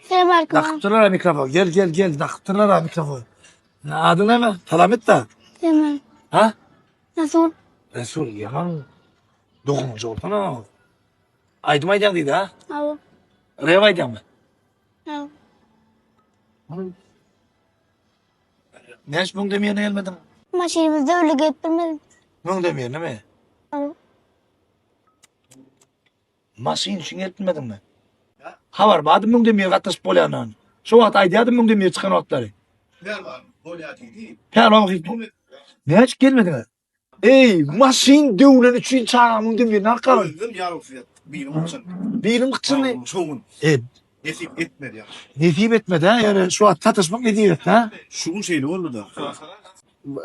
Selamünaleyküm. Daktılar mikrofon. Gel. Daktılar mikrofon. Adın ne mi? Talamet da. Tamam. Ha? Nasıl? Resul yaman. Doğumcu oldu na. Aydım aydan dedi ha. Al. Rev aydan mı? Al. Ne hiç mung demeyene gelmedim. Maşinimizde öyle getirmedim. Mung demeyene mi? Al. Masin için gelmedin mi? Ha var mı? Adım mung demeye katlaşıp bolyanan. Şu vakit aydı adım mung demeye çıkan vakitleri. Her vakit. Ne hiç gelmedin mi? Ey masin devlen için çağır mung demeye ne kalın? Öldüm yarım fiyat. Birim için. Birim kıçın ne? Çoğun. E, Nesip etmedi ya. Nesip etmedi ha. Yani şu an tartışmak ne diyet ha? Şunun şeyli oldu da.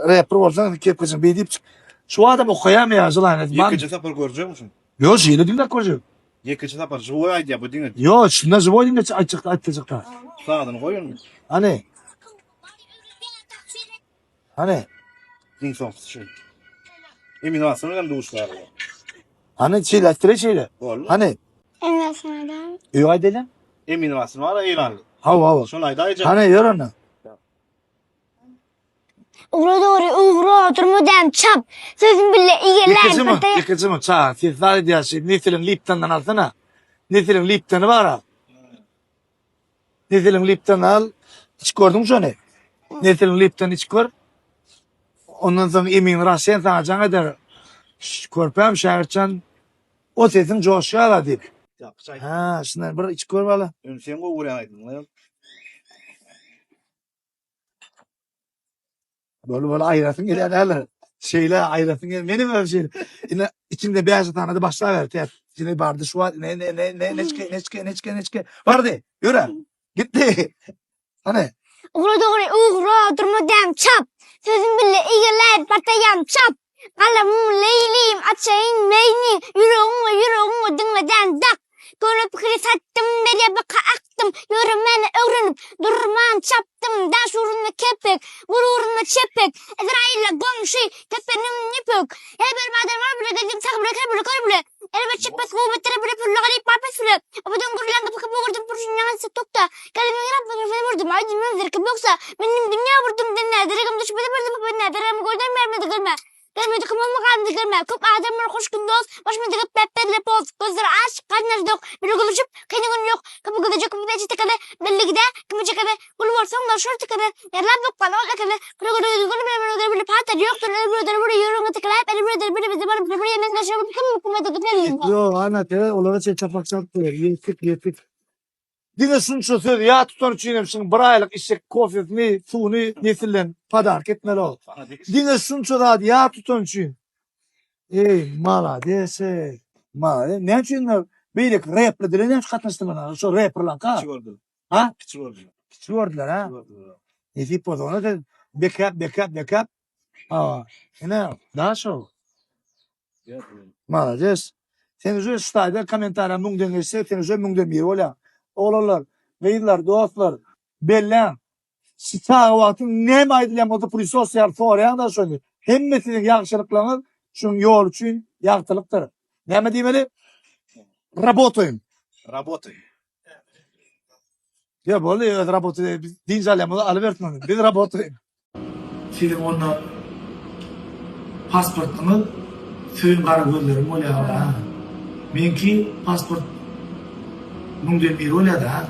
Rapper olsan kepkesin bedip çık. Şu adam okuyam ya zılan. Yekıcı sapar görecek misin? Yo şeyle dinle koyacak. Yekıcı sapar. Zıvay aydı ya bu dinle. Yo şunda zıvoy dinle açıkta. Sağdan koyuyor musun? Hani? Hani? Din son şey. Emin olsun hem de uçlar. Hani şeyle. Oldu. Hani? En azından. Öy dedim. Emin olsun var ilan. Hava. Şun ayda ayacak. Hani yor onu. Uğra doğru uğra oturmadan çap. Sözün bile iyiler. Yıkıcı mı? Çağır. Sizler diyorsun. Nefilin Lipton'dan alsana. Nefilin Lipton'u var ha. Nefilin Lipton'u al. Hiç gördün mü şunu? Nefilin Lipton'u hiç gör. Ondan sonra emin rasyen sana can eder. Körpem şahırçan o sesin coşuyor ala deyip. Yapacak. Ha, şunlar bir iç gör bala. Ön sen go uğrayan aydın. Böyle ayrasın geliyor derler. Şeyle ayrasın geliyor. Benim öyle şeyle. Yine içimde beyaz tane başlayıver. Yine vardı şu an. Ne. Vardı. Yürü. Gitti. Hani? Uğra doğru uğra oturmadan çap. Sözün bile iyiler. Patayan çap. Kalamım leyliyim. Açayın meyni. Yüreğimi dinleden dak. Görüp kriz attım. Nereye baka aktım. Yürümeni öğrenip durman çaptım. Daş uğruna kepek. Gururuna çepek. Ezrail'le gongşi. Tepenim nipök. Her bir maden var bile. Geldim sakı bile. Kar bile. Elbet çepes kuvvetleri bile. Pırla garip papes bile. Abadan kurulan kapı kapı vurdum. Pırşın yansı tokta. Kalemi yarabdan rafını vurdum. Aydın mevzir kip yoksa. Benim dünya vurdum denle. Direkim dışı bile vurdum. Benle. Deremi golden vermedi görme. Gelmedi kımamı kaldı görme. Köp adamlar hoş gün dost. Başıma dıkıp pepperle poz. Gözleri aç. Kalpler dök. Bir gülüşüp. Kendi günü yok. Kapı gıdıcık. Bir beçi tıkalı. Belli gide. Kımı çakalı. Gülü var sonlar şor tıkalı. Yerler yok bana. O tıkalı. Kuru kuru gülü bile bile bile patar yoktur. Öyle bile yürüyün tıkalı. Öyle bile bizi bana bile yemek naşır. Kımı kumadı gıdıcık. Yo ana tere olara çapak çaktı. Yetik. Dine şunu söyledi. Ya tutan çiğnemsin. Bir aylık işek kofesini, suyunu nesillen padark etmeli ol. Dine şunu söyledi. Ya tutan çiğ. Ey mala dese. Mala. Ne için beylik rap'le dile ne katmıştı bana? Şu rap'la ka. Piçi gördü. Ha? Piçi gördü. Piçi gördüler ha. Nefip o zaman da backup. Aa. Ne? Daha şu. Mala des. Sen üzü stayda komentara mung denirse sen üzü mung demir ola. Oğlanlar, beyler, dostlar, bellen. Sita vaktin ne maydilen o da sosyal foruyan da söylüyor. Hemmesinin yakışılıklarını şun yol için yaktılıktır. Ne mi diyeyim? Работаем. Работай. Ya böyle работаем. Biz din zalimini alıvertmedik. Biz работаем. Film onunla pasportumu suyun kara gözlerim oluyor. Benimki pasport Mungkin birola da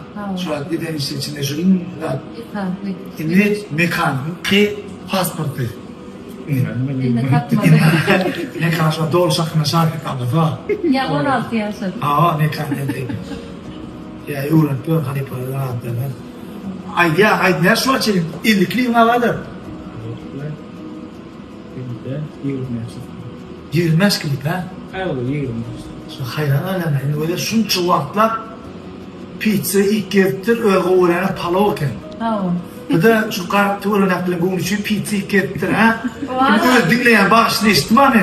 şu an giden iş içinde şunun da ne mekan pasportu. Mekan şu doğru sakına şarkı kaldı falan. Ya 16 yaşında. Aa mekan ne? Ya yuran pör hani para rahatlar. Ay ne şu açayım? İllikli ne vardı? Yirmez klip ha? Şu hayran alamayın. Öyle şunca vaktlar pizza ilk getir öyle uğrana palav eken. Tamam. Bu da şu kar tuğrun akılın bunun için pizza ilk getir ha. Öyle dinleyen bağışını içtim amin.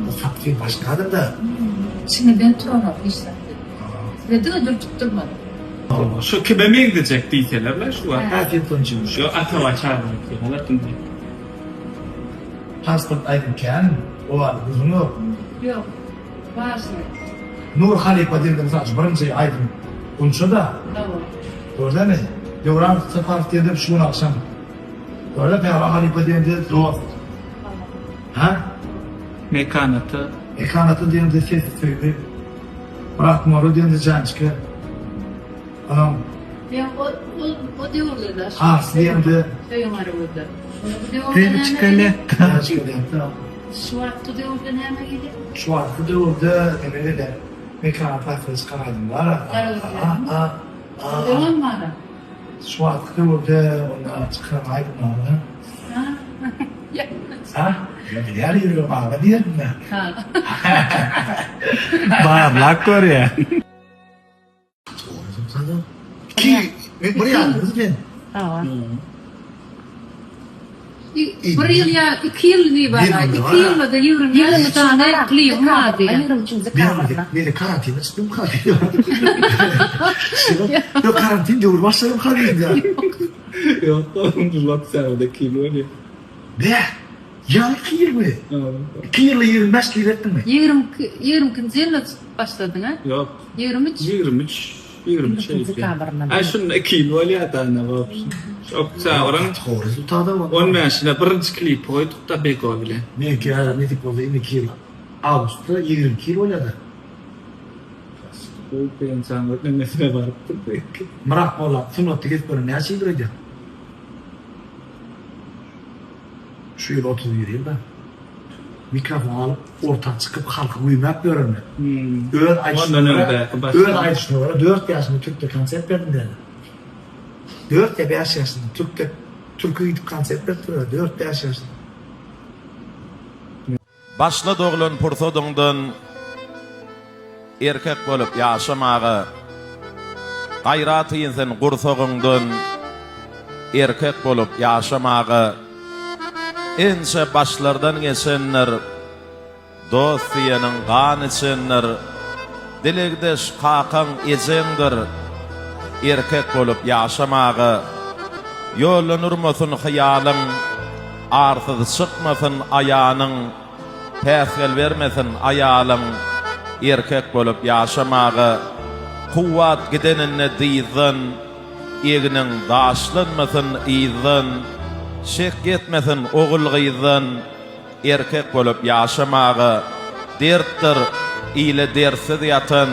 O fakir başka adam da. Şimdi ben tuhaf işte. Ve dur tutturmadım. Şu kebeme gidecek değiller şu an. Afiyet olsun. Şu atama çağırmak diyorlar. Pasport aydınken o var bunu. Yok. Başla. Nur Halife dediğimiz birinci aydın. Unça da Tamam. Öyle mi? Devran Partiyede şu gün akşam. Öyle Peygamber Halife deyince dost. Ha? Mekanatı. Ekanatı deyince ses söyledi. Bırakmalı deyince can çıkıyor. Anam. Ya o diyorlar da. Ars deyince. Köyüm arabada. Beni çıkarlı. Can çıkıyor. Tamam. Şu vakti diyorlar hemen gidiyor. Şu arkada orada emeli de mekanat lafız kanadım var. Devam mı ara? Şu arkada orada onlar çıkamaydı mı? Ha? Ya. Ha? Ya yürüyorum abi diyelim mi? Ha. Bağırlak var ya. Ki buraya aldınız mı? Tamam. Bir yıl ya 2 yıl diye bana. 2 yılda da yılın tane kliyim vardı ya. Beni karantina çıktım karantina. Yok karantina diyor başlarım karantina. Yok oğlum bak sen orada kilo var ya. Ne? Ya 2 yıl mı? 2 yılla 25 kilo ettin mi? 20 yılda başladın ha? Yok. 23. 23 şey. Ay şunun kilo var ya tane var. Çok sağ oran. Doğru resultada var. 10 yaşında birinci klip koyduk da beko bile. Ne ki ya ne tip oldu 2 yıl. Ağustos'ta 20 kilo oynadı. Bu ben sana nesine varıp Bırak valla sunatı git bana ne şey duracak? Şu yıl 31 yılda mikrofon alıp ortak çıkıp halkı uyumak görürüm. Öğün ay sonra 4 yaşında Türk'te konsept verdim dedi. 4 ya 5 yaşında Türk'te Türk'ü konsept verdim 4-5 yaşında. Başla doğulan purtodundan erkek bolup yaşamağı, gayratı insan gursoğundan erkek bolup yaşamağı, ense başlardan geçenler, dost diyenin gan içenler, dilegdeş kakan ezendir, erkek bolup yaşamağı, yollanırmasın hıyalın, arsız çıkmasın ayağının, Pesgel vermesin ayalım, erkek bolup yaşamağı, kuvvat gidenine diyzin, eginin daşlanmasın izin, şek etmesin oğul gıyzin, erkek bolup yaşamağı, derttir, ile dersiz yatın,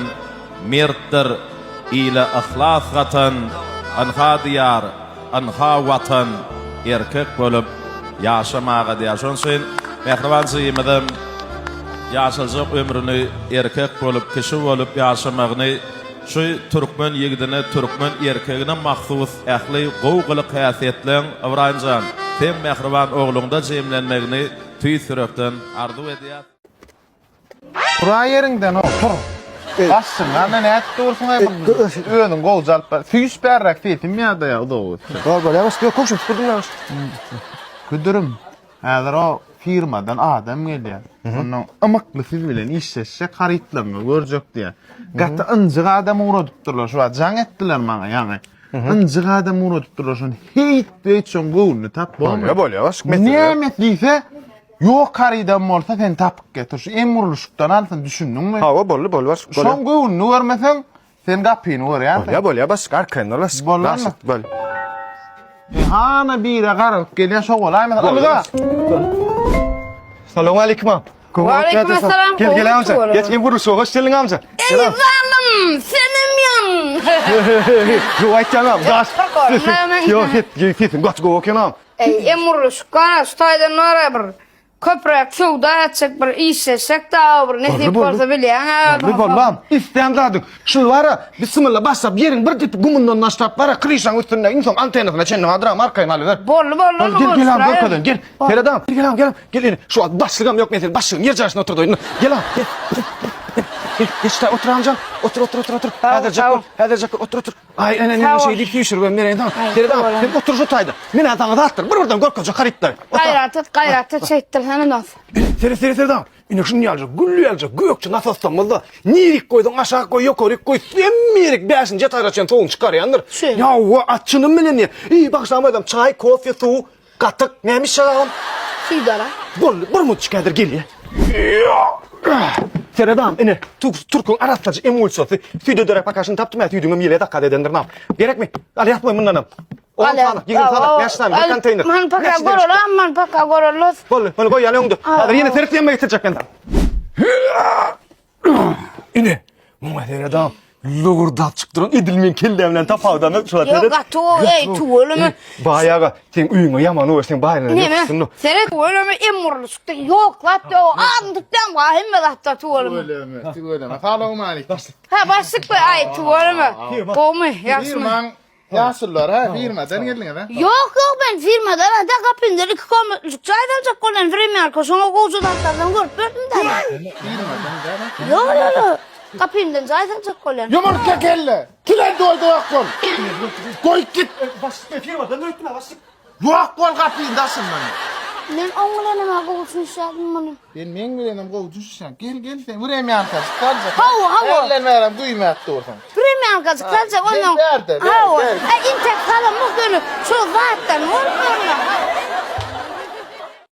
merttir, ile ihlas gatın, anha diyar, anha vatan, erkek bolup yaşamağı diye. Şon sen, mehribançı yemedim, yaşayacak ömrünü erkek bolup, kişi bolup yaşamağını, şu Türkmen yigidine, Türkmen erkeğine mahsus ähli gowguluk häsiýetleň Ibrahimjan, sen mehriban oğlunda jemlenmegini tüý sürekden arzu edýär. Tura yerinden o, tur. Bassın, ana ne etti olsun ay bunu. Önün gol jalpa. Süýüş berrak diýdim ýa-da ýa, o da o. Böyle yavaş yok komşum tuturdum yavaş. Güdürüm. Häzir o firmadan adam gelýär. Onun ymyklysyz bilen işleşse harytlaryny görjek diýär. Gatta ynjyk adam uradypdyrlar, şu jaň etdiler maňa ýa-ni. Ynjyk adam uradypdyrlar, şonu hiç beçon gowuny tap bolmaýar. Ya böyle yavaş. Nämet diýse, ýok karydan bolsa sen tapyp getir. Şu emurluşykdan alsyn düşündiňmi? Hava bolly bolýar. Şon gowuny görmesen sen gapyny gör ýa. Ya böyle yavaş arkayna las. Bolýarmy? Böyle. Hana bire garalyp gelýär şoğulaýmy? Alga. Selamun aleyküm. Aleykümselam. Gel amca. Geç emurluş hoş geldin amca. Eyvallah senim yan. Yo aytcanam. Gaş. Yo git gaç go okenam. Emurluş kana staydan nara bir köprek suda açık bir işsek da bir ne dip bolsa bilýän. Bir bolmam. İstendadyk. Şu wara bismillah başlap yerin bir tip gumundan naşlap wara kryşan üstünde insan antenasyna çenni adram arkayna alyber. Bol. Gel am gel. Feradam gel. Şu başlygam yok metin başlygam yer jarşyna oturdy. Gel am. Geç ta otur amcam. Otur. Hadi jak otur. Ay ne şey dip düşür ben nereye tamam. Feradam sen otur şu taýda. Men adaňy attır. Bir oradan gorkaja harytlar. Gayraty çektir hemen az. Feradam. Ine şunu ýaljak, güllü ýaljak, gökçe nasaslanmazda. Nirik koydun, aşağı koy, yokorik koy, emmerik bäşin jataraçan toğun çıkaryandır. Yawa, atçının bilen İyi bakşam adam, çay, kofe, su, katık, neymiş şağım? Sidara. Bir mut çıkardır gel ya. Teredam, ine, Turk'un aratlacı emulsosu. Tüydü dörek bakasını taptım ya, tüydüğüm yile dakika dedendir nam. Gerek mi? Al yatmayın bundan. Oğlum sana, yigin sana, yaştan, bir konteyner. Man paka gorolam, man paka gorolos. Bunu koy yanı öngdü. Hadi yine terikleyenme getirecek benden. İne, Muhammed Teredam. Lugurdap çıktırın, idilmin kellemden tapavdan. Yok, atu, tuğulum. Bayağı, sen uyumu yaman olur, sen bayağına yapışsın. Neme? Seret tuğulum emmurlu sıktı. Yok, lattı o. Andıktan vahim mi lattı tuğulum? Öyleme. Sağlığım alik. Ha, başlık be, ay tuğulum. Komu, yasma. Firman yaşlılar ha, firmadan geldin ha. Yok, ben firmadan da kapındır. İki komutlucuk çaydan çok olan firma arkasına koğucu datlardan görüp gördüm de. Yok. Kapımdan çaydan çok olan. Yumurta kelle. Kilen doydu akkol. Koy git. Başlık firmadan öğüttün ha, başlık. Yuak kol kapıyındasın bana. Ben oğlanıma koğucu işledim bunu. Ben men bilenim kovucu şişen. Gel sen buraya mı yankar? Hava. Ellenmeyelim duymak doğrusan. Firma arkası kalacak ondan. Nerede? Hava. Intek falan bu günü. Şu zaten olmuyor.